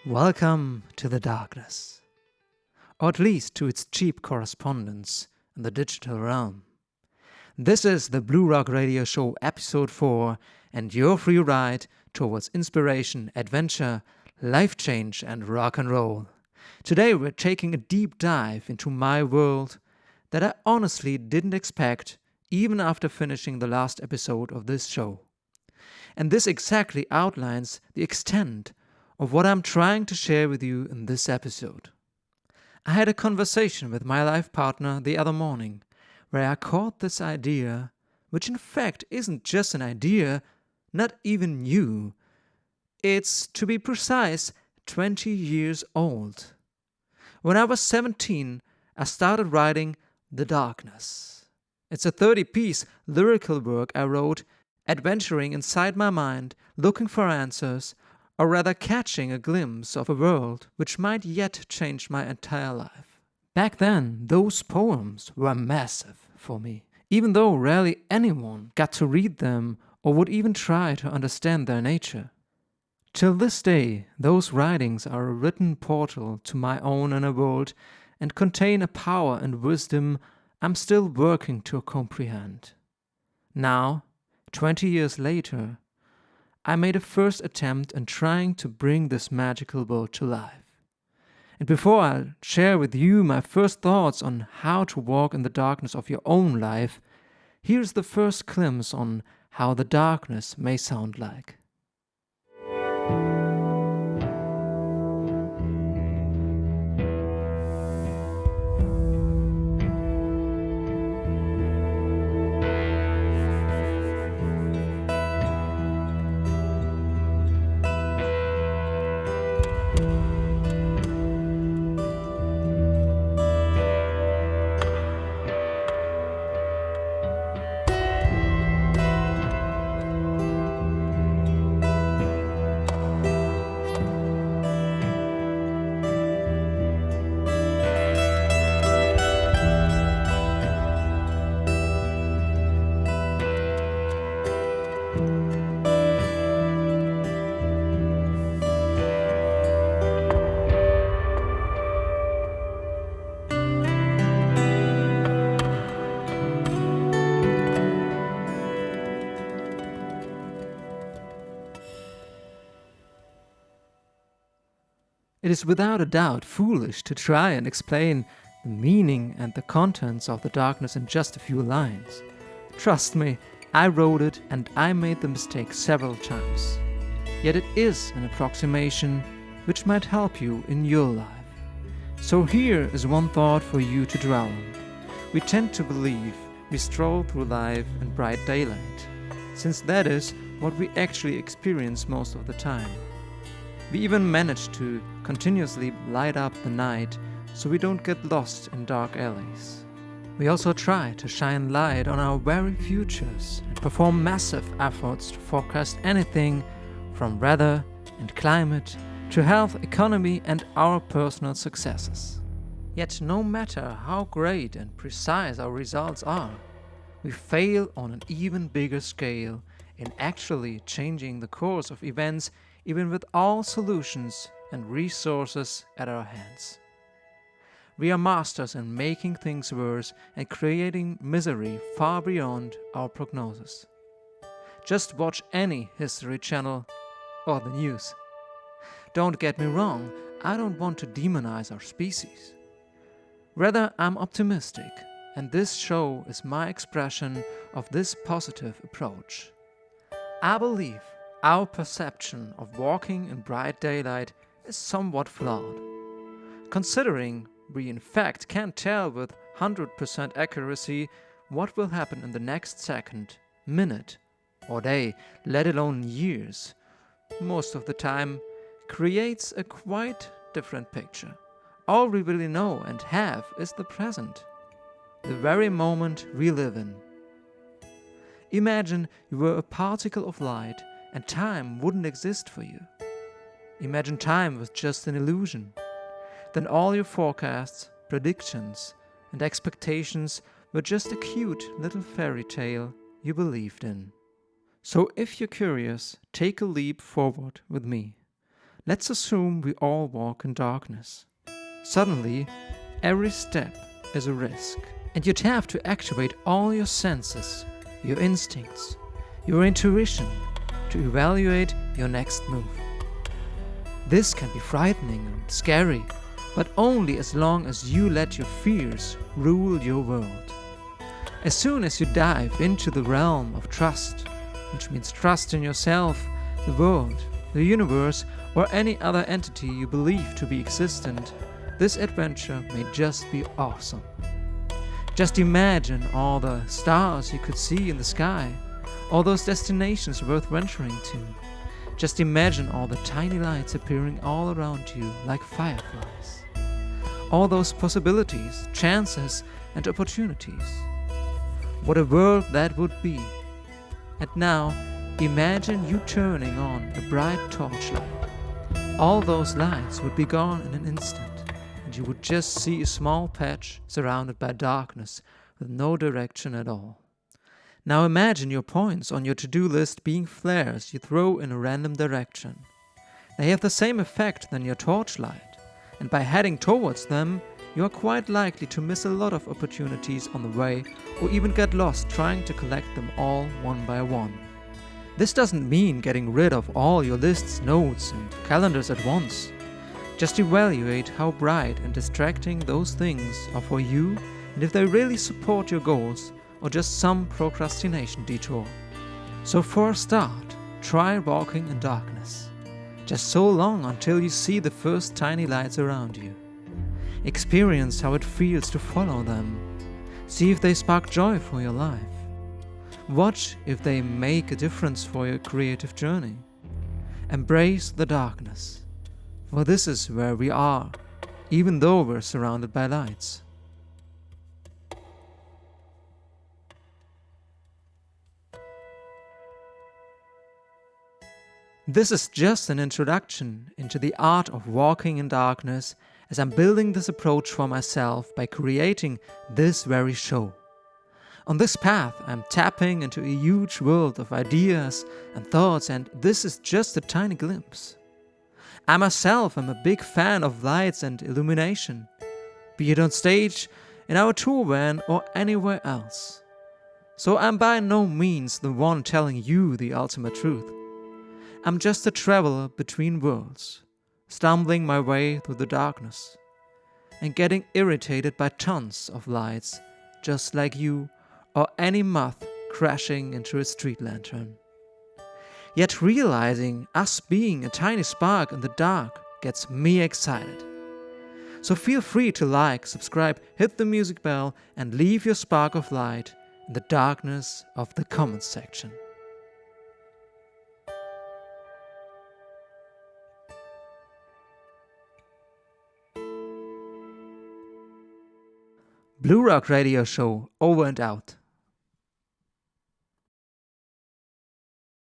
Welcome to the darkness, or at least to its cheap correspondence in the digital realm. This is the Blue Rock Radio Show Episode 4 and your free ride towards inspiration, adventure, life change and rock and roll. Today we're taking a deep dive into my world that I honestly didn't expect even after finishing the last episode of this show. And this exactly outlines the extent of what I'm trying to share with you in this episode. I had a conversation with my life partner the other morning where I caught this idea, which in fact isn't just an idea, not even new. It's, to be precise, 20 years old. When I was 17, I started writing The Darkness. It's a 30-piece lyrical work I wrote, adventuring inside my mind, looking for answers, or rather catching a glimpse of a world which might yet change my entire life. Back then, those poems were massive for me, even though rarely anyone got to read them or would even try to understand their nature. Till this day, those writings are a written portal to my own inner world and contain a power and wisdom I'm still working to comprehend. Now, 20 years later, I made a first attempt in trying to bring this magical world to life. And before I share with you my first thoughts on how to walk in the darkness of your own life, here's the first glimpse on how the darkness may sound like. It is without a doubt foolish to try and explain the meaning and the contents of the darkness in just a few lines. Trust me, I wrote it and I made the mistake several times. Yet it is an approximation which might help you in your life. So here is one thought for you to dwell on. We tend to believe we stroll through life in bright daylight, since that is what we actually experience most of the time. We even manage to continuously light up the night so we don't get lost in dark alleys. We also try to shine light on our very futures and perform massive efforts to forecast anything from weather and climate to health, economy, and our personal successes. Yet no matter how great and precise our results are, we fail on an even bigger scale in actually changing the course of events, even with all solutions and resources at our hands. We are masters in making things worse and creating misery far beyond our prognosis. Just watch any History Channel or the news. Don't get me wrong, I don't want to demonize our species. Rather, I'm optimistic, and this show is my expression of this positive approach. I believe our perception of walking in bright daylight is somewhat flawed, considering we in fact can't tell with 100% accuracy what will happen in the next second, minute, or day, let alone years. Most of the time creates a quite different picture. All we really know and have is the present, the very moment we live in. Imagine you were a particle of light and time wouldn't exist for you. Imagine time was just an illusion. Then all your forecasts, predictions, and expectations were just a cute little fairy tale you believed in. So if you're curious, take a leap forward with me. Let's assume we all walk in darkness. Suddenly, every step is a risk, and you'd have to activate all your senses, your instincts, your intuition to evaluate your next move. This can be frightening and scary, but only as long as you let your fears rule your world. As soon as you dive into the realm of trust, which means trust in yourself, the world, the universe, or any other entity you believe to be existent, this adventure may just be awesome. Just imagine all the stars you could see in the sky, all those destinations worth venturing to. Just imagine all the tiny lights appearing all around you like fireflies. All those possibilities, chances, and opportunities. What a world that would be. And now, imagine you turning on a bright torchlight. All those lights would be gone in an instant, and you would just see a small patch surrounded by darkness with no direction at all. Now imagine your points on your to-do list being flares you throw in a random direction. They have the same effect than your torchlight, and by heading towards them, you are quite likely to miss a lot of opportunities on the way, or even get lost trying to collect them all one by one. This doesn't mean getting rid of all your lists, notes, and calendars at once. Just evaluate how bright and distracting those things are for you, and if they really support your goals, or just some procrastination detour. So for a start, try walking in darkness. Just so long until you see the first tiny lights around you. Experience how it feels to follow them. See if they spark joy for your life. Watch if they make a difference for your creative journey. Embrace the darkness, for this is where we are, even though we're surrounded by lights. This is just an introduction into the art of walking in darkness, as I'm building this approach for myself by creating this very show. On this path, I'm tapping into a huge world of ideas and thoughts, and this is just a tiny glimpse. I myself am a big fan of lights and illumination, be it on stage, in our tour van, or anywhere else. So I'm by no means the one telling you the ultimate truth. I'm just a traveler between worlds, stumbling my way through the darkness and getting irritated by tons of lights, just like you or any moth crashing into a street lantern. Yet realizing us being a tiny spark in the dark gets me excited. So feel free to like, subscribe, hit the music bell, and leave your spark of light in the darkness of the comments section. Blue Rock Radio Show, over and out.